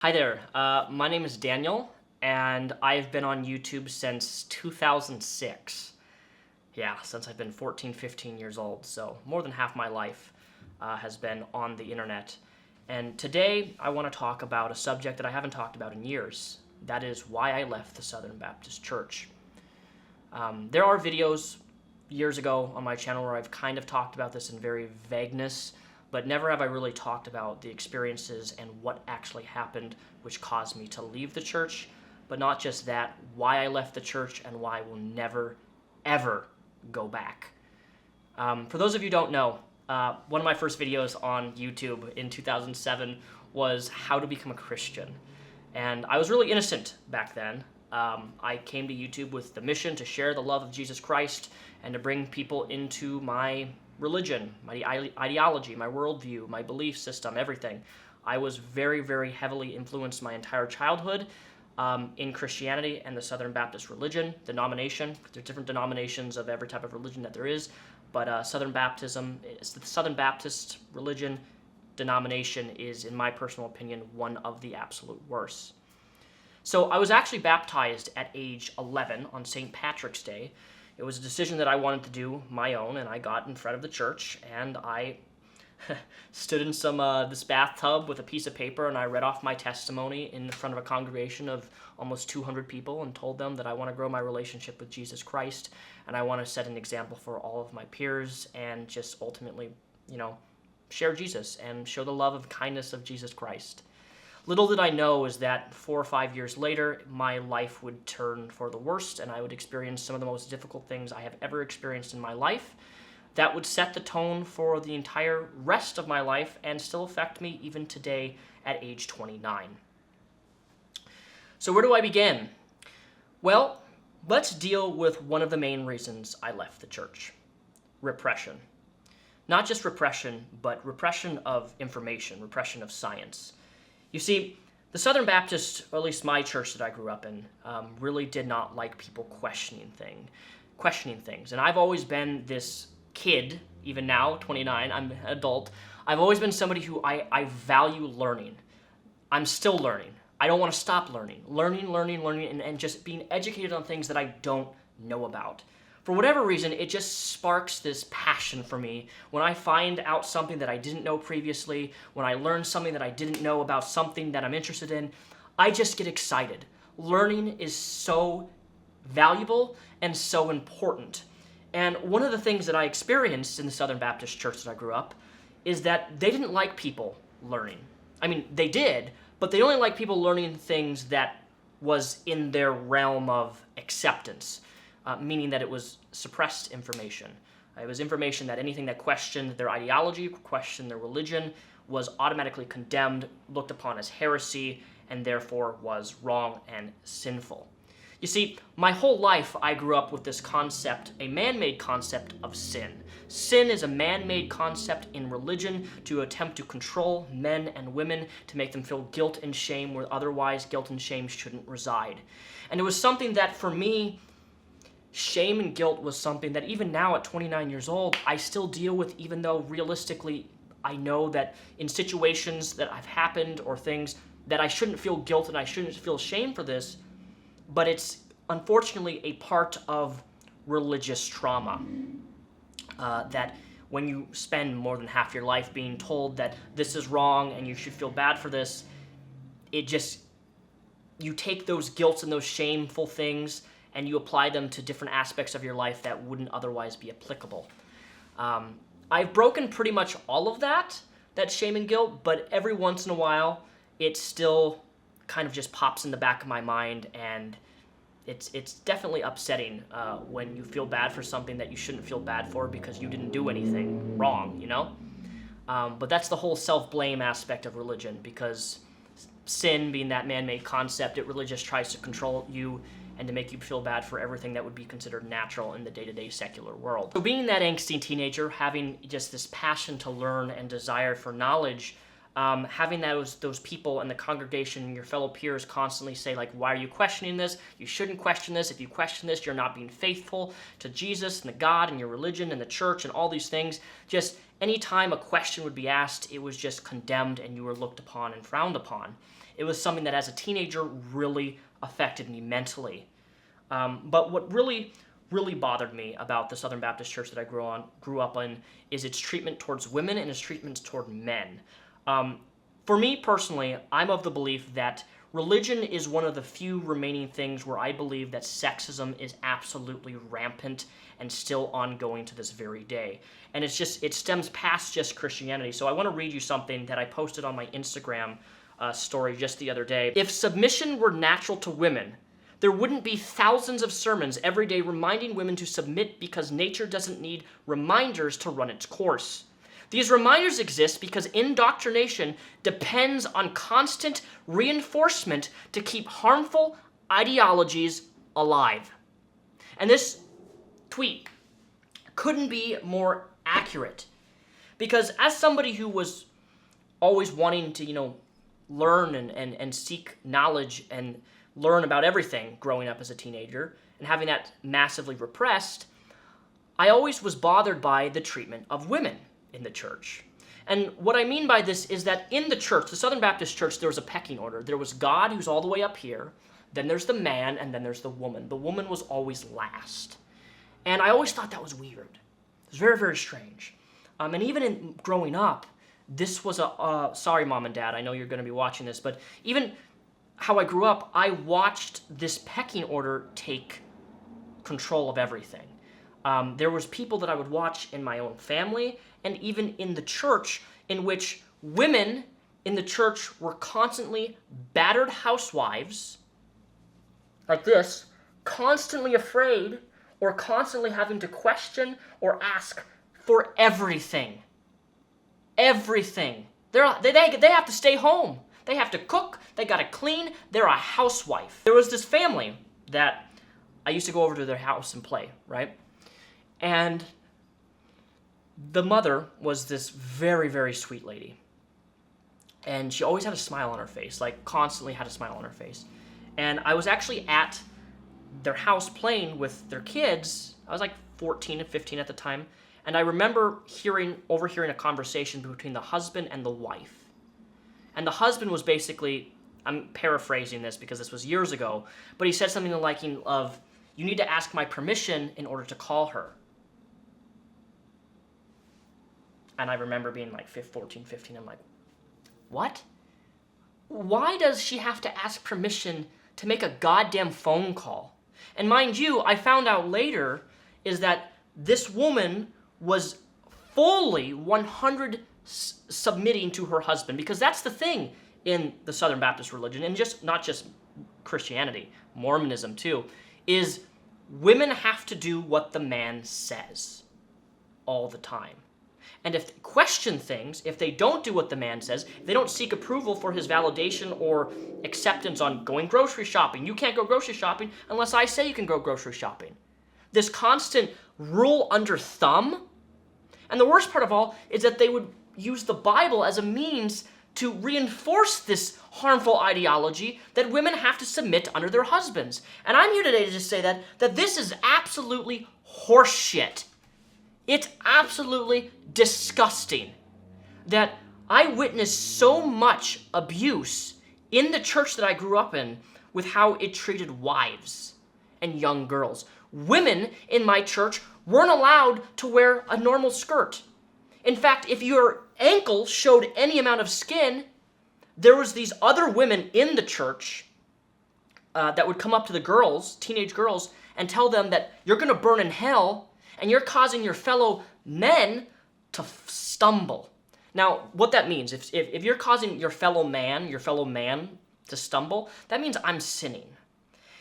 Hi there, my name is Daniel, and I've been on YouTube since 2006. Yeah, since I've been 14, 15 years old, so more than half my life has been on the internet. And today I want to talk about a subject that I haven't talked about in years. That is why I left the Southern Baptist Church. There are videos years ago on my channel where I've kind of talked about this in very vagueness, but never have I really talked about the experiences and what actually happened which caused me to leave the church. But not just that, why I left the church and why I will never, ever go back. For those of you who don't know, one of my first videos on YouTube in 2007 was how to become a Christian. And I was really innocent back then. I came to YouTube with the mission to share the love of Jesus Christ and to bring people into my religion, my ideology, my worldview, my belief system, everything. I was very, very heavily influenced my entire childhood in Christianity and the Southern Baptist religion, denomination. There are different denominations of every type of religion that there is, but Southern Baptism, the Southern Baptist religion denomination is, in my personal opinion, one of the absolute worst. So I was actually baptized at age 11 on St. Patrick's Day. It was a decision that I wanted to do my own, and I got in front of the church, and I stood in this bathtub with a piece of paper, and I read off my testimony in front of a congregation of almost 200 people and told them that I want to grow my relationship with Jesus Christ, and I want to set an example for all of my peers and just ultimately, share Jesus and show the love and kindness of Jesus Christ. Little did I know is that 4 or 5 years later, my life would turn for the worst, and I would experience some of the most difficult things I have ever experienced in my life. That would set the tone for the entire rest of my life and still affect me even today at age 29. So where do I begin? Well, let's deal with one of the main reasons I left the church: repression. Not just repression, but repression of information, repression of science. You see, the Southern Baptist, or at least my church that I grew up in, really did not like people questioning things. And I've always been this kid, even now, 29, I'm an adult. I've always been somebody who I value learning. I'm still learning. I don't want to stop learning, and just being educated on things that I don't know about. For whatever reason, it just sparks this passion for me when I find out something that I didn't know previously, when I learn something that I didn't know about something that I'm interested in. I just get excited. Learning is so valuable and so important. And one of the things that I experienced in the Southern Baptist Church that I grew up is that they didn't like people learning. I mean, they did, but they only liked people learning things that was in their realm of acceptance. Meaning that it was suppressed information. It was information that anything that questioned their ideology, questioned their religion, was automatically condemned, looked upon as heresy, and therefore was wrong and sinful. You see, my whole life I grew up with this concept, a man-made concept of sin. Sin is a man-made concept in religion to attempt to control men and women, to make them feel guilt and shame where otherwise guilt and shame shouldn't reside. And it was something that, for me, shame and guilt was something that even now at 29 years old, I still deal with, even though realistically I know that in situations that have happened or things that I shouldn't feel guilt and I shouldn't feel shame for this, but it's unfortunately a part of religious trauma. That when you spend more than half your life being told that this is wrong and you should feel bad for this, you take those guilts and those shameful things and you apply them to different aspects of your life that wouldn't otherwise be applicable. I've broken pretty much all of that shame and guilt, but every once in a while, it still kind of just pops in the back of my mind, and it's definitely upsetting when you feel bad for something that you shouldn't feel bad for because you didn't do anything wrong, But that's the whole self-blame aspect of religion, because sin being that man-made concept, it really just tries to control you and to make you feel bad for everything that would be considered natural in the day-to-day secular world. So being that angsty teenager, having just this passion to learn and desire for knowledge, having those people in the congregation and your fellow peers constantly say, like, why are you questioning this? You shouldn't question this. If you question this, you're not being faithful to Jesus and the God and your religion and the church and all these things. Just anytime a question would be asked, it was just condemned and you were looked upon and frowned upon. It was something that as a teenager really affected me mentally. But what really bothered me about the Southern Baptist Church that I grew up in is its treatment towards women and its treatment toward men. For me personally, I'm of the belief that religion is one of the few remaining things where I believe that sexism is absolutely rampant and still ongoing to this very day. And it stems past just Christianity. So I want to read you something that I posted on my Instagram story just the other day. If submission were natural to women, there wouldn't be thousands of sermons every day reminding women to submit because nature doesn't need reminders to run its course. These reminders exist because indoctrination depends on constant reinforcement to keep harmful ideologies alive. And this tweet couldn't be more accurate, because as somebody who was always wanting to, learn and seek knowledge and learn about everything growing up as a teenager and having that massively repressed, I always was bothered by the treatment of women in the church. And what I mean by this is that in the church, the Southern Baptist Church, there was a pecking order. There was God, who's all the way up here, then there's the man, and then there's the woman. The woman was always last. And I always thought that was weird. It was very, very strange. And even in growing up, this was sorry, Mom and Dad, I know you're going to be watching this, but even how I grew up, I watched this pecking order take control of everything. There was people that I would watch in my own family and even in the church in which women in the church were constantly battered housewives, like this, constantly afraid or constantly having to question or ask for everything. Everything. They have to stay home. They have to cook. They got to clean. They're a housewife. There was this family that I used to go over to their house and play, right? And the mother was this very, very sweet lady. And she always had a smile on her face, like constantly had a smile on her face. And I was actually at their house playing with their kids. I was like 14 and 15 at the time. And I remember overhearing a conversation between the husband and the wife. And the husband was basically, I'm paraphrasing this because this was years ago, but he said something to the liking of, "You need to ask my permission in order to call her." And I remember being like 14, 15, I'm like, what? Why does she have to ask permission to make a goddamn phone call? And mind you, I found out later is that this woman was fully 100 submitting to her husband, because that's the thing in the Southern Baptist religion, and not just Christianity, Mormonism too, is women have to do what the man says all the time. And if they question things, if they don't do what the man says, if they don't seek approval for his validation or acceptance on going grocery shopping, you can't go grocery shopping unless I say you can go grocery shopping. This constant rule under thumb. And the worst part of all is that they would use the Bible as a means to reinforce this harmful ideology that women have to submit under their husbands. And I'm here today to just say that this is absolutely horseshit. It's absolutely disgusting that I witnessed so much abuse in the church that I grew up in with how it treated wives and young girls. Women in my church weren't allowed to wear a normal skirt. In fact, if your ankle showed any amount of skin, there was these other women in the church that would come up to the girls, teenage girls, and tell them that you're going to burn in hell and you're causing your fellow men to stumble. Now, what that means, if you're causing your fellow man to stumble, that means I'm sinning.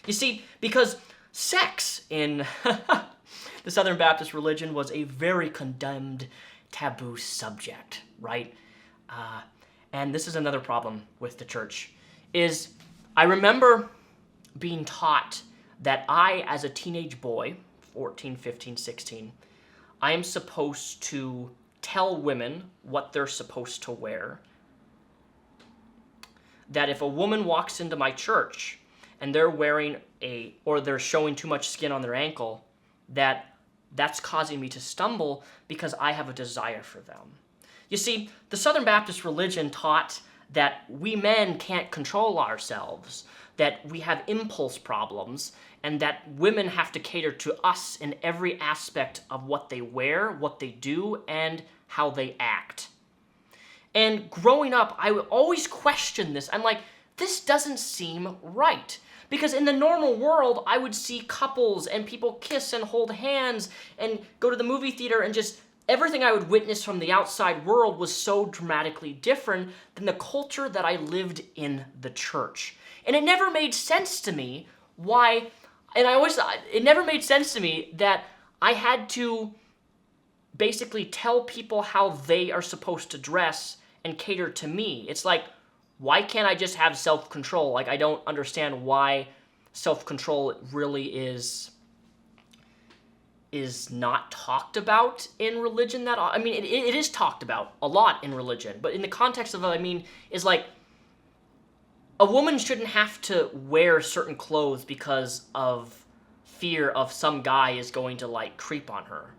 You see, because sex in the Southern Baptist religion was a very condemned, taboo subject, right? And this is another problem with the church, is I remember being taught that I, as a teenage boy, 14, 15, 16, I am supposed to tell women what they're supposed to wear. That if a woman walks into my church and they're wearing or they're showing too much skin on their ankle, that's causing me to stumble because I have a desire for them. You see, the Southern Baptist religion taught that we men can't control ourselves, that we have impulse problems, and that women have to cater to us in every aspect of what they wear, what they do, and how they act. And growing up, I would always question this. I'm like, this doesn't seem right. Because in the normal world, I would see couples and people kiss and hold hands and go to the movie theater, and just everything I would witness from the outside world was so dramatically different than the culture that I lived in the church. And it never made sense to me why, and it never made sense to me that I had to basically tell people how they are supposed to dress and cater to me. It's like, why can't I just have self-control? Like, I don't understand why self-control really is not talked about in religion. It is talked about a lot in religion, but in the context of it, is like, a woman shouldn't have to wear certain clothes because of fear of some guy is going to, like, creep on her.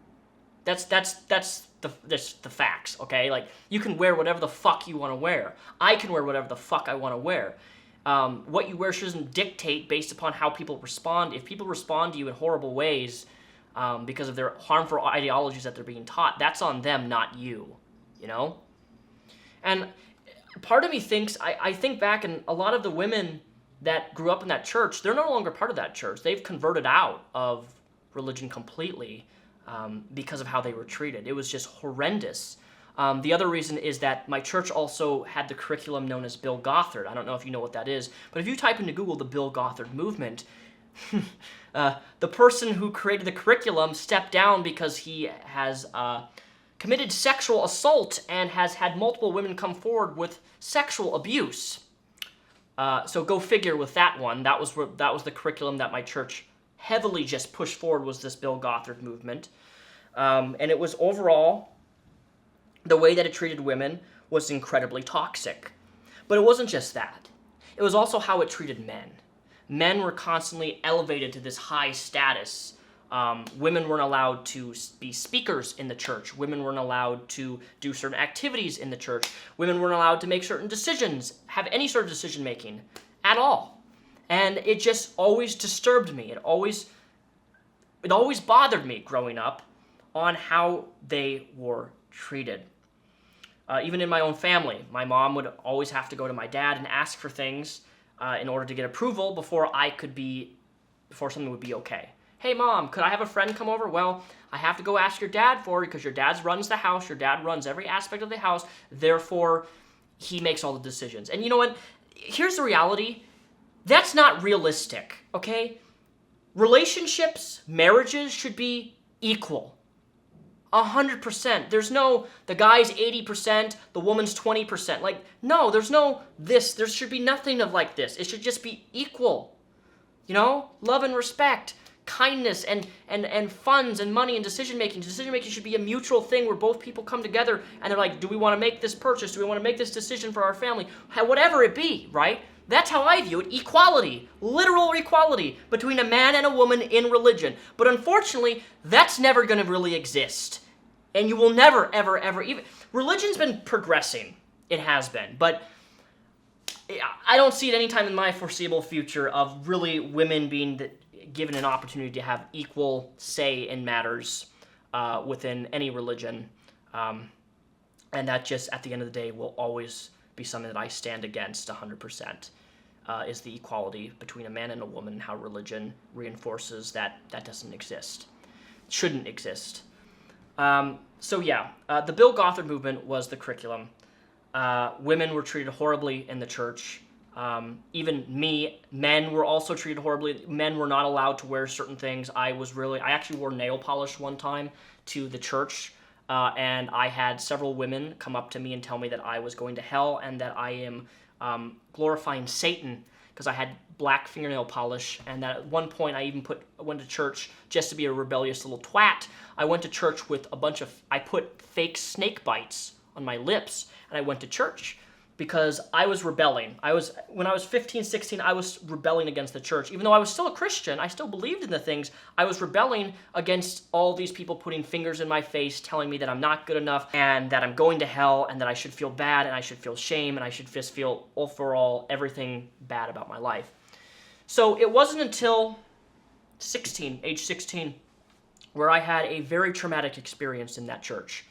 That's the facts, okay? Like, you can wear whatever the fuck you want to wear. I can wear whatever the fuck I want to wear. What you wear shouldn't dictate based upon how people respond. If people respond to you in horrible ways because of their harmful ideologies that they're being taught, that's on them, not you, you know? And part of me thinks, I think back, and a lot of the women that grew up in that church, they're no longer part of that church. They've converted out of religion completely. Because of how they were treated. It was just horrendous. The other reason is that my church also had the curriculum known as Bill Gothard. I don't know if you know what that is, but if you type into Google the Bill Gothard movement, the person who created the curriculum stepped down because he has committed sexual assault and has had multiple women come forward with sexual abuse. So go figure with that one. That was the curriculum that my church heavily just pushed forward, was this Bill Gothard movement. And it was overall, the way that it treated women was incredibly toxic. But it wasn't just that. It was also how it treated men. Men were constantly elevated to this high status. Women weren't allowed to be speakers in the church. Women weren't allowed to do certain activities in the church. Women weren't allowed to make certain decisions, have any sort of decision making at all. And it just always disturbed me. It always bothered me growing up on how they were treated. Even in my own family, my mom would always have to go to my dad and ask for things in order to get approval before something would be okay. Hey mom, could I have a friend come over? Well, I have to go ask your dad for it because your dad runs the house. Your dad runs every aspect of the house. Therefore, he makes all the decisions. And you know what? Here's the reality. That's not realistic, okay? Relationships, marriages should be equal. 100%. There's no, the guy's 80%, the woman's 20%. Like, no, there's no this. There should be nothing of like this. It should just be equal. You know? Love and respect, kindness, and funds and money and decision making. Decision making should be a mutual thing where both people come together and they're like, do we want to make this purchase? Do we want to make this decision for our family? Whatever it be, right? That's how I view it. Equality, literal equality between a man and a woman in religion. But unfortunately, that's never going to really exist. And you will never, ever, ever, even... Religion's been progressing. It has been. But I don't see it anytime in my foreseeable future of really women being given an opportunity to have equal say in matters within any religion. And that just, at the end of the day, will always be something that I stand against 100%. Is the equality between a man and a woman, and how religion reinforces that doesn't exist. Shouldn't exist. The Bill Gothard movement was the curriculum. Women were treated horribly in the church. Even men were also treated horribly. Men were not allowed to wear certain things. I actually wore nail polish one time to the church, and I had several women come up to me and tell me that I was going to hell and that I am glorifying Satan because I had black fingernail polish, and that at one point I went to church just to be a rebellious little twat. I went to church with I put fake snake bites on my lips, and I went to church because I was rebelling. When I was 15, 16, I was rebelling against the church. Even though I was still a Christian, I still believed in the things. I was rebelling against all these people putting fingers in my face, telling me that I'm not good enough, and that I'm going to hell, and that I should feel bad, and I should feel shame, and I should just feel overall everything bad about my life. So it wasn't until age 16, where I had a very traumatic experience in that church.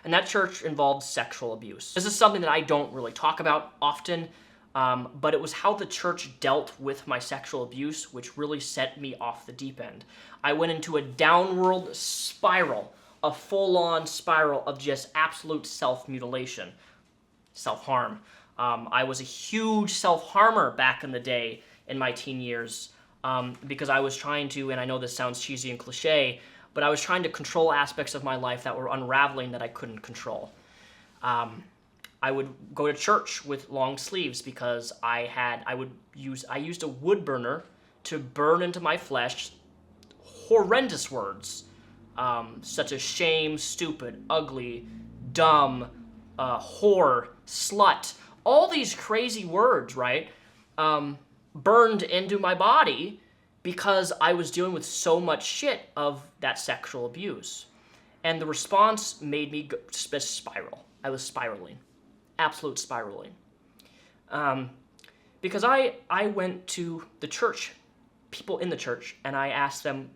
And that church involved sexual abuse. This is something that I don't really talk about often, but it was how the church dealt with my sexual abuse which really set me off the deep end. I went into a downward spiral, a full-on spiral of just absolute self-mutilation, self-harm. I was a huge self-harmer back in the day in my teen years because I was trying to, and I know this sounds cheesy and cliche, but I was trying to control aspects of my life that were unraveling that I couldn't control. I would go to church with long sleeves because I used a wood burner to burn into my flesh horrendous words, such as shame, stupid, ugly, dumb, whore, slut, all these crazy words, right? Burned into my body because I was dealing with so much shit of that sexual abuse. And the response made me spiral. I was spiraling. Absolute spiraling. Because I went to the church, people in the church, and I asked them,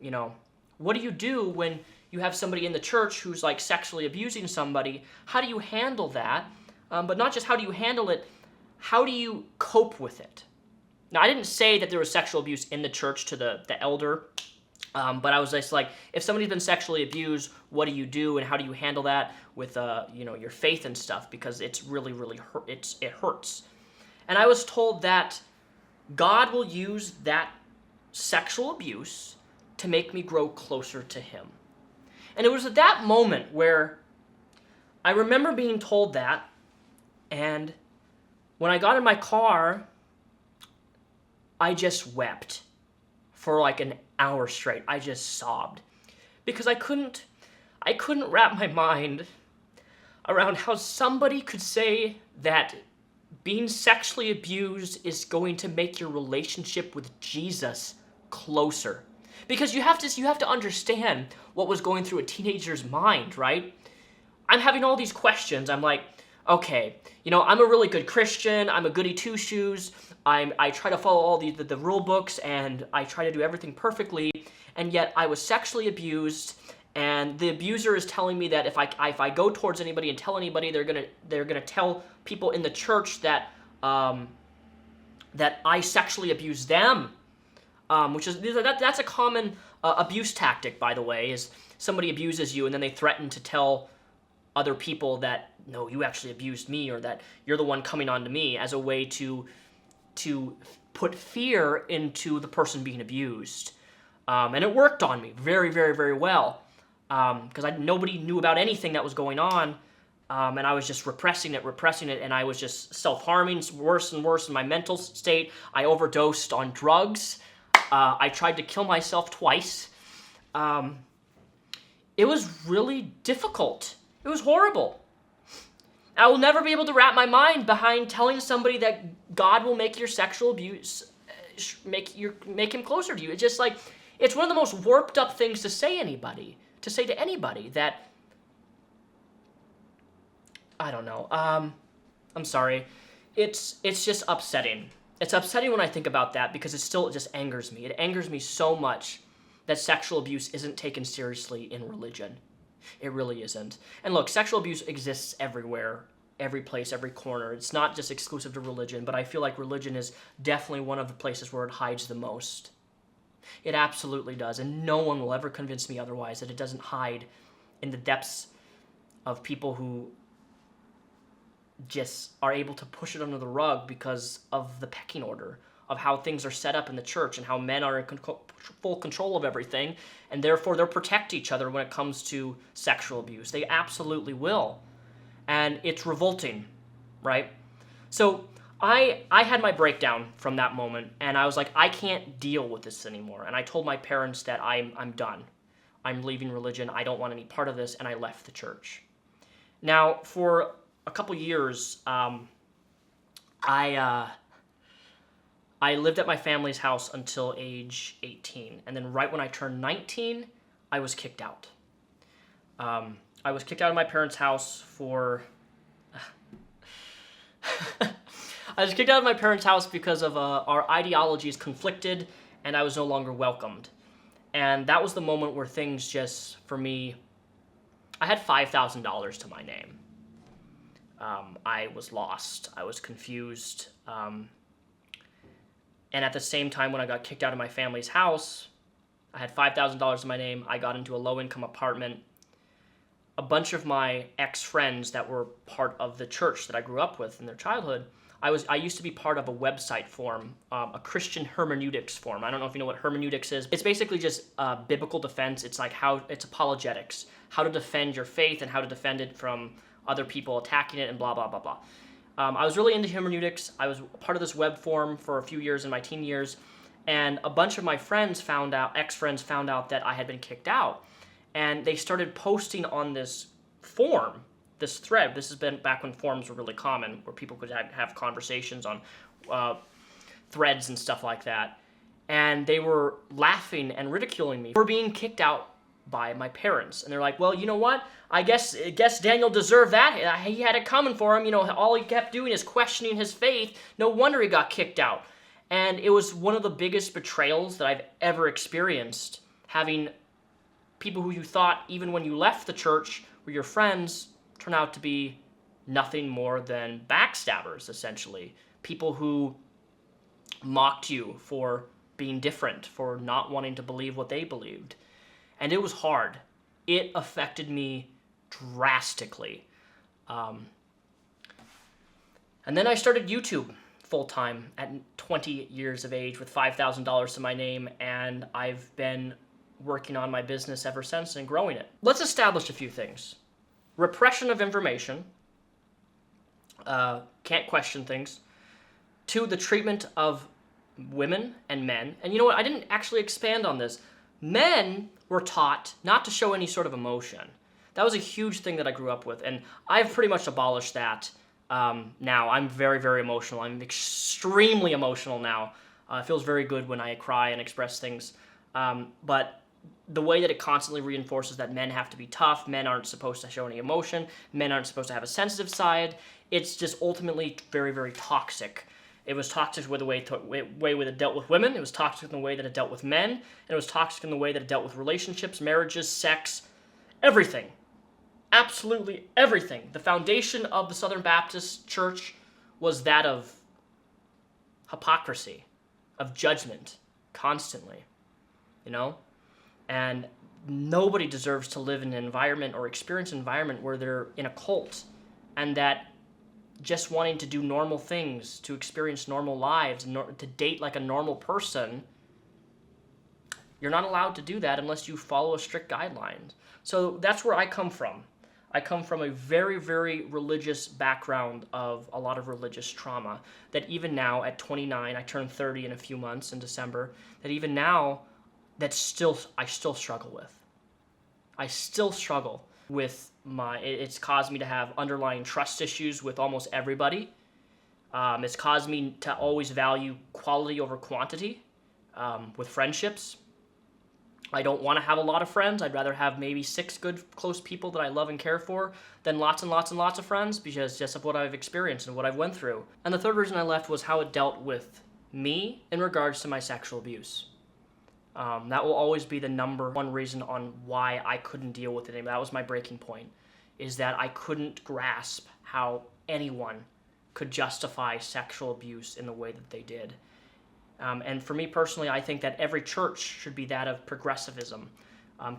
what do you do when you have somebody in the church who's like sexually abusing somebody? How do you handle that? But not just how do you handle it, how do you cope with it? Now, I didn't say that there was sexual abuse in the church to the elder, but I was just like, if somebody's been sexually abused, what do you do and how do you handle that with your faith and stuff? Because it's really, really it hurts. And I was told that God will use that sexual abuse to make me grow closer to Him. And it was at that moment where I remember being told that, and when I got in my car, I just wept for like an hour straight. I just sobbed because I couldn't wrap my mind around how somebody could say that being sexually abused is going to make your relationship with Jesus closer. Because you have to understand what was going through a teenager's mind, right? I'm having all these questions. I'm like, okay, I'm a really good Christian. I'm a goody two-shoes. I try to follow all the rule books, and I try to do everything perfectly, and yet I was sexually abused, and the abuser is telling me that if I go towards anybody and tell anybody, they're gonna tell people in the church that that I sexually abused them, that's a common abuse tactic, by the way, is somebody abuses you and then they threaten to tell other people that, no, you actually abused me, or that you're the one coming on to me, as a way to put fear into the person being abused. And it worked on me very, very, very well. Because nobody knew about anything that was going on. And I was just repressing it, and I was just self-harming worse and worse in my mental state. I overdosed on drugs. I tried to kill myself twice. It was really difficult. It was horrible. I will never be able to wrap my mind behind telling somebody that God will make your sexual abuse, make him closer to you. It's just like, it's one of the most warped up things to say to anybody that, I don't know. I'm sorry. It's just upsetting. It's upsetting when I think about that, because it just angers me. It angers me so much that sexual abuse isn't taken seriously in religion. It really isn't. And look, sexual abuse exists everywhere, every place, every corner. It's not just exclusive to religion, but I feel like religion is definitely one of the places where it hides the most. It absolutely does, and no one will ever convince me otherwise, that it doesn't hide in the depths of people who just are able to push it under the rug because of the pecking order, of how things are set up in the church and how men are in full control of everything, and therefore they'll protect each other when it comes to sexual abuse. They absolutely will. And it's revolting, right? So I had my breakdown from that moment, and I was like, I can't deal with this anymore. And I told my parents that I'm done. I'm leaving religion. I don't want any part of this, and I left the church. Now, for a couple years, I lived at my family's house until age 18, and then right when I turned 19, I was kicked out. I was kicked out of my parents' house for... I was kicked out of my parents' house because of our ideologies conflicted, and I was no longer welcomed. And that was the moment where things just, for me, I had $5,000 to my name. I was lost. I was confused. And at the same time, when I got kicked out of my family's house, I had $5,000 to my name. I got into a low-income apartment. A bunch of my ex-friends that were part of the church that I grew up with in their childhood, I used to be part of a website forum, a Christian hermeneutics forum. I don't know if you know what hermeneutics is. It's basically just biblical defense. It's like it's apologetics, how to defend your faith and how to defend it from other people attacking it and blah, blah, blah, blah. I was really into hermeneutics. I was part of this web forum for a few years in my teen years, and a bunch of my friends ex-friends found out that I had been kicked out, and they started posting on this forum, this thread. This has been back when forums were really common, where people could have conversations on threads and stuff like that. And they were laughing and ridiculing me for being kicked out by my parents. And they're like, well, you know what? I guess Daniel deserved that. He had it coming for him. You know, all he kept doing is questioning his faith. No wonder he got kicked out. And it was one of the biggest betrayals that I've ever experienced, having people who you thought, even when you left the church, were your friends, turn out to be nothing more than backstabbers, essentially. People who mocked you for being different, for not wanting to believe what they believed. And it was hard. It affected me drastically. And then I started YouTube full-time at 20 years of age with $5,000 to my name, and I've been working on my business ever since and growing it. Let's establish a few things. Repression of information. Can't question things. 2, the treatment of women and men. And you know what? I didn't actually expand on this. Men were taught not to show any sort of emotion. That was a huge thing that I grew up with, and I've pretty much abolished that now. I'm very, very emotional. I'm extremely emotional now. It feels very good when I cry and express things. But the way that it constantly reinforces that men have to be tough, men aren't supposed to show any emotion, men aren't supposed to have a sensitive side, it's just ultimately very, very toxic. It was toxic with the way that it dealt with women, it was toxic in the way that it dealt with men, and it was toxic in the way that it dealt with relationships, marriages, sex, everything. Absolutely everything. The foundation of the Southern Baptist Church was that of hypocrisy, of judgment, constantly, you know? And nobody deserves to live in an environment or experience an environment where they're in a cult and that just wanting to do normal things, to experience normal lives, to date like a normal person, you're not allowed to do that unless you follow a strict guideline. So that's where I come from. I come from a very, very religious background of a lot of religious trauma that even now at 29, I turn 30 in a few months in December, that even now I still struggle with. I still struggle with it's caused me to have underlying trust issues with almost everybody. It's caused me to always value quality over quantity with friendships. I don't want to have a lot of friends. I'd rather have maybe 6 good, close people that I love and care for than lots and lots and lots of friends, because just of what I've experienced and what I've went through. And the third reason I left was how it dealt with me in regards to my sexual abuse. That will always be the number one reason on why I couldn't deal with it. That was my breaking point, is that I couldn't grasp how anyone could justify sexual abuse in the way that they did. And for me personally, I think that every church should be that of progressivism,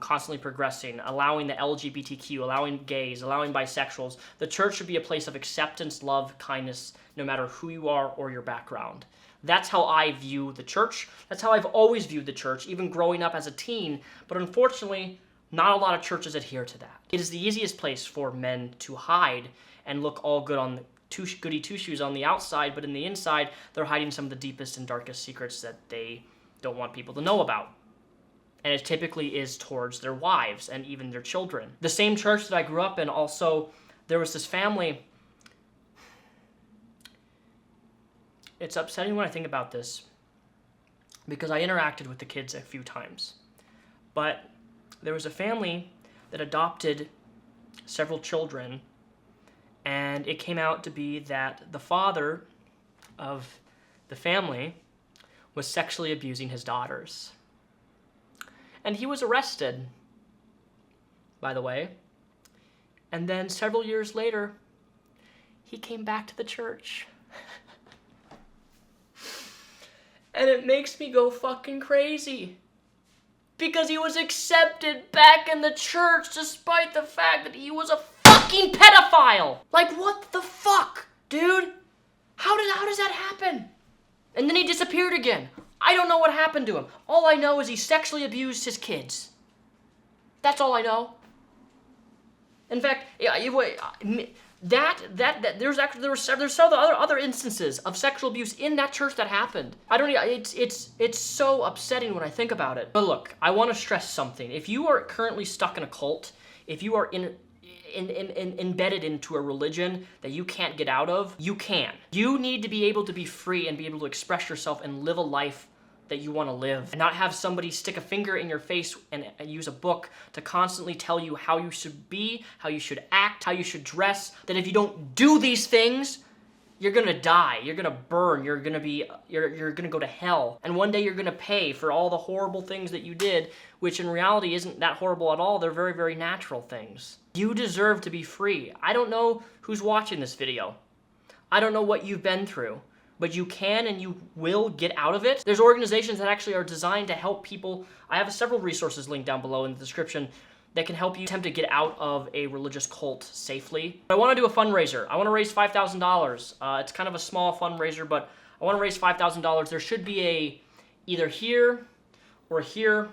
constantly progressing, allowing the LGBTQ, allowing gays, allowing bisexuals. The church should be a place of acceptance, love, kindness, no matter who you are or your background. That's how I view the church. That's how I've always viewed the church, even growing up as a teen. But unfortunately, not a lot of churches adhere to that. It is the easiest place for men to hide and look all good on the goody two-shoes on the outside, but in the inside, they're hiding some of the deepest and darkest secrets that they don't want people to know about. And it typically is towards their wives and even their children. The same church that I grew up in also, there was this family. It's upsetting when I think about this because I interacted with the kids a few times. But there was a family that adopted several children, and it came out to be that the father of the family was sexually abusing his daughters. And he was arrested, by the way. And then several years later, he came back to the church. And it makes me go fucking crazy. Because he was accepted back in the church despite the fact that he was a fucking pedophile. Like, what the fuck, dude? How does that happen? And then he disappeared again. I don't know what happened to him. All I know is he sexually abused his kids. That's all I know. In fact, there's several other instances of sexual abuse in that church that happened. It's so upsetting when I think about it. But look, I want to stress something. If you are currently stuck in a cult, if you are embedded into a religion that you can't get out of, you can. You need to be able to be free and be able to express yourself and live a life that you want to live, and not have somebody stick a finger in your face and use a book to constantly tell you how you should be, how you should act, how you should dress, that if you don't do these things, you're gonna die, you're gonna burn, you're gonna go to hell, and one day you're gonna pay for all the horrible things that you did, which in reality isn't that horrible at all. They're very, very natural things. You deserve to be free. I don't know who's watching this video. I don't know what you've been through, but you can and you will get out of it. There's organizations that actually are designed to help people. I have several resources linked down below in the description that can help you attempt to get out of a religious cult safely. I want to do a fundraiser. I want to raise $5,000. It's kind of a small fundraiser, but I want to raise $5,000. There should be either here or here.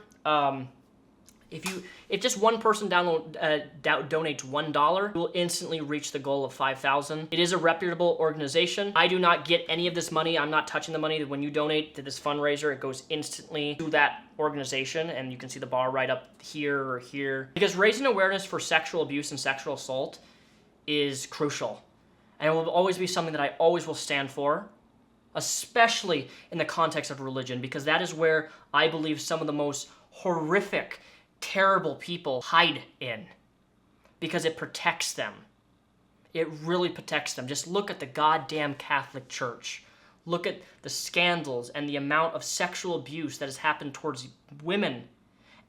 If just one person donates $1, we'll instantly reach the goal of 5,000. It is a reputable organization. I do not get any of this money. I'm not touching the money. When you donate to this fundraiser, it goes instantly to that organization, and you can see the bar right up here or here. Because raising awareness for sexual abuse and sexual assault is crucial, and it will always be something that I always will stand for, especially in the context of religion, because that is where I believe some of the most horrific, terrible people hide in, because it protects them. It really protects them. Just look at the goddamn Catholic Church. Look at the scandals and the amount of sexual abuse that has happened towards women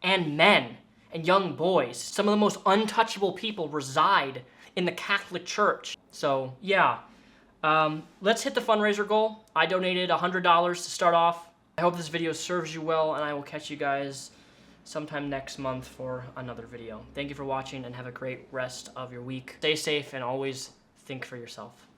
and men and young boys. Some of the most untouchable people reside in the Catholic Church. So yeah, let's hit the fundraiser goal. I donated $100 to start off. I hope this video serves you well, and I will catch you guys sometime next month for another video. Thank you for watching, and have a great rest of your week. Stay safe and always think for yourself.